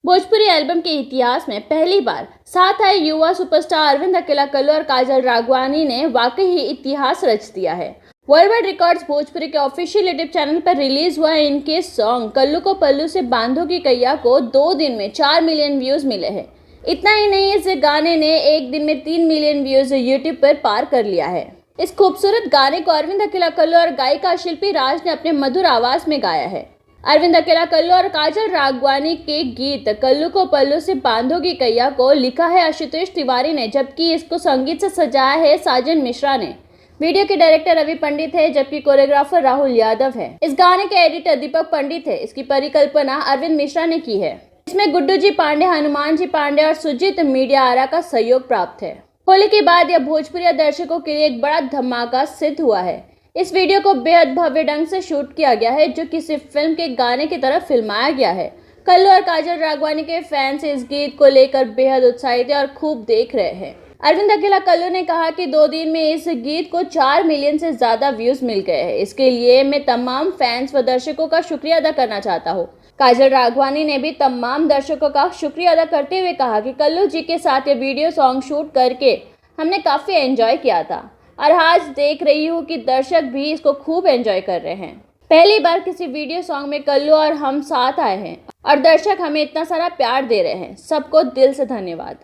Bhojpuri album के इतिहास में पहली बार साथ आए युवा सुपरस्टार अरविंद अकेला कल्लू और काजल राघवानी ने वाकई ही इतिहास रच दिया है। वर्ल्ड वाइड रिकॉर्ड्स भोजपुरी के ऑफिशियल यूट्यूब चैनल पर रिलीज हुआ इनके सॉन्ग कल्लू को पल्लू से बांधो की कैया को 2 दिन में 4 मिलियन व्यूज मिले हैं। इतना ही नहीं, इस गाने ने एक दिन में 3 मिलियन व्यूज यूट्यूब पर पार कर लिया है। इस खूबसूरत गाने को अरविंद अकेला कल्लू और गायिका शिल्पी राज ने अपने मधुर आवाज में गाया है। अरविंद अकेला कल्लू और काजल राघवानी के गीत कल्लू को पल्लू से बांधोगी कैया को लिखा है आशुतोष तिवारी ने, जबकि इसको संगीत से सजाया है साजन मिश्रा ने। वीडियो के डायरेक्टर रवि पंडित है, जबकि कोरियोग्राफर राहुल यादव है। इस गाने के एडिटर दीपक पंडित है। इसकी परिकल्पना अरविंद मिश्रा ने की है। इसमें गुड्डू जी पांडे, हनुमान जी पांडे और सुजीत मीडिया आरा का सहयोग प्राप्त है। होली के बाद यह भोजपुरी दर्शकों के लिए एक बड़ा धमाका सिद्ध हुआ है। इस वीडियो को बेहद भव्य ढंग से शूट किया गया है, जो किसी फिल्म के गाने की तरह फिल्माया गया है। कल्लू और काजल राघवानी के फैंस इस गीत को लेकर बेहद उत्साहित है और खूब देख रहे हैं। अरविंद अकेला कल्लू ने कहा कि 2 दिन में इस गीत को 4 मिलियन से ज्यादा व्यूज मिल गए हैं। इसके लिए मैं तमाम फैंस व दर्शकों का शुक्रिया अदा करना चाहता हूँ। काजल राघवानी ने भी तमाम दर्शकों का शुक्रिया अदा करते हुए कहा कि कल्लू जी के साथ ये वीडियो सॉन्ग शूट करके हमने काफी एंजॉय किया था और आज देख रही हूँ कि दर्शक भी इसको खूब एंजॉय कर रहे हैं। पहली बार किसी वीडियो सॉन्ग में कल्लू और हम साथ आए हैं और दर्शक हमें इतना सारा प्यार दे रहे हैं। सबको दिल से धन्यवाद।